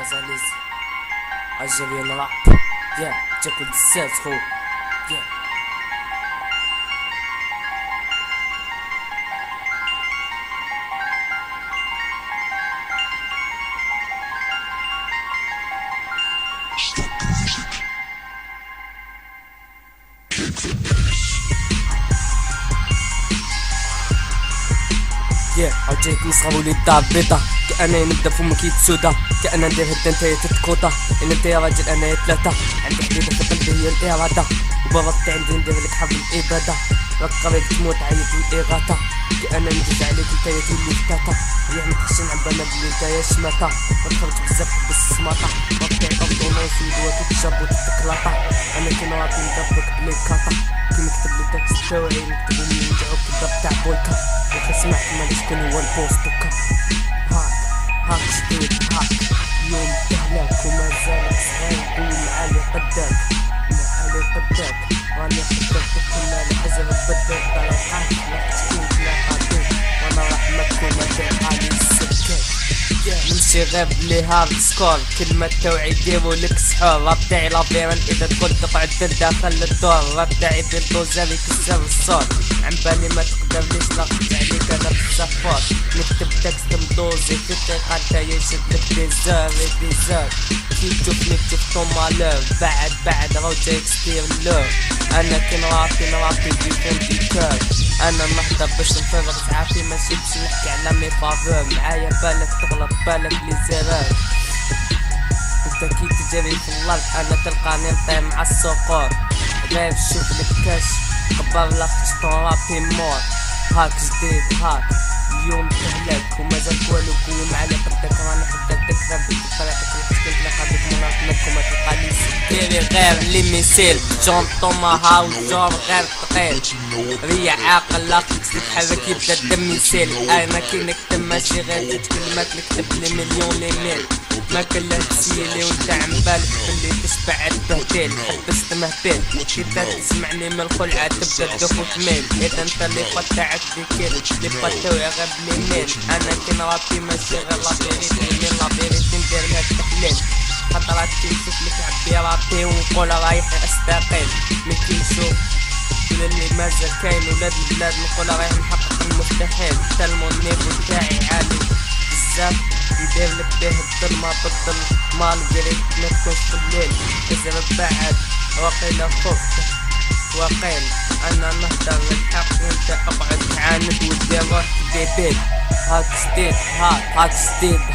كازاليز الجيريان راب تاكل الساس خو عجيك نصغر وليد دار بيضة كأنا نبدا فمك يتسودا كأنا ندير هدا نتايا تتكوطا إن انت يا راجل أنا يا ثلاثة عندك حديدة في قلبي هي الإرادة وبرضت عندي ندير لك حرب الإبادة راك قريب تموت عيط الإغاثة كأنا نجوز عليك نتايا تولي فتاتا يعني تحسن عبانا بلي نتايا شماتة وتخرج بزاف حبس السماطة وطيع أوطونوس ودوا تتجاب وتتكلاطة أنا كيما راكي ندبك بلي كاطا كي نكتب لي داك التوعي نكتبو من نرجعو كدا بتاع بويكا وخا سمعت مالي شكون هو البوستوكا هاك جديد هاك يوم تهلاك ومازالك صغير قول معالي قداك راني خدام كل العزل بدل طلقات لا تسكين تلاقاتو وانا راح مكتوم تلقاني السكات نمشي غير بلي هارد سكور كلمة توعي ديرو لك سحور راب تاعي لافيران اذا تقول تقعد داخل الدور راب تاعي بيلدوزر يكسر الصوت عن بالي ما تقدرليش لقيت عليك انا بالسفور نكتب تكست مدوزي في دقيقة نتايا يشدلك ديزار كي تشوفني تشوف طومالور بعد راو جايك ستير لور انا كي نرابي بيكون ديكور انا نحضر باش نفرغ زعافي ماشي باش نحكي على مي فافور معايا بالك تغلط بالك لي زرار انت كي تجري في الارض انا تلقاني نطير مع الصقور غير شوف لك كاش قبل لا خشطو رابي مور هاك جديد هاك اليوم تهلك ومازال والو كون على قدك راني حدك تكذب بطريقتك اللي تلقى بك مناطلك وما تلقاني سكيري غير لي ميسيل جون توما هاو جون غير ثقيل ريا عاقل لاخك تتحرك يبدا الدم يسيل انا كي نكتب ماشي غير جوج كلمات نكتب لي مليون لي ميل ما كلها تسيلي وانت عم بالك باللي تشبع التهتيل حبست مهبيل كيتا تسمعني من الخلعة تبدا تدخل تميل اذا انت اللي قطعك ديكيل اللي قطعو غير بليميل انا كي نرابي ماشي غير لافيريتي من لافيريتي ندير لها التحليل خطرات كي نشوف لك عبي رابي ونقول رايح استقيل مي كي نشوف اللي مازال كاين ولاد البلاد نقول رايح نحقق المستحيل حتى المونيفو تاعي عالي بزاف ندير لك بيه الظلمة بالظل مالغري ما تكونش في الليل تزرب بعد وقيل خفت وقيل انا نهدر الحق وانت اقعد تعاند ودير روحك ديبيل هاك جديد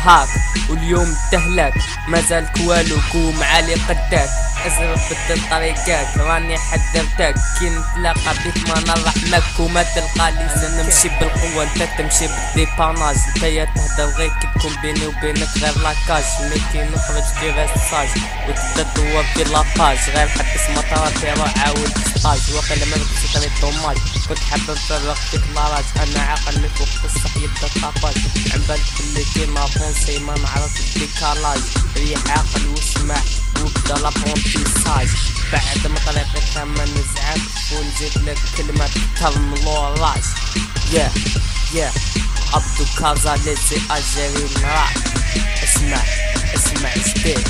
هاك واليوم تهلك مازالك والو قوم علي قداك ازرب بدل طريقات راني حذرتك كي نتلاقى بيك ما نرحمك وما تلقالي انا نمشي بالقوة انت تمشي بالديباناج نتايا تهدر غير كي تكون بيني وبينك غير لاكاج مي كي نخرج دير ساج وتبدا تدور في لاباج غير حبس مطاراتي روح عاود ستاج وقيلا ما بغيتش طريق دوماج كنت حابب نفرغ فيك لاراج انا عاقل مي فوق الصح يبدا طاباج عم بالك بلي كيما فونسي ما نعرف الديكالاج ريح عاقل واسمع وبدا لابونتيساج بعد ما طريقي كما نزعك ونزيد لك كلمة ترملوراج عبدو كازاليز الجيريان راب اسمع جديد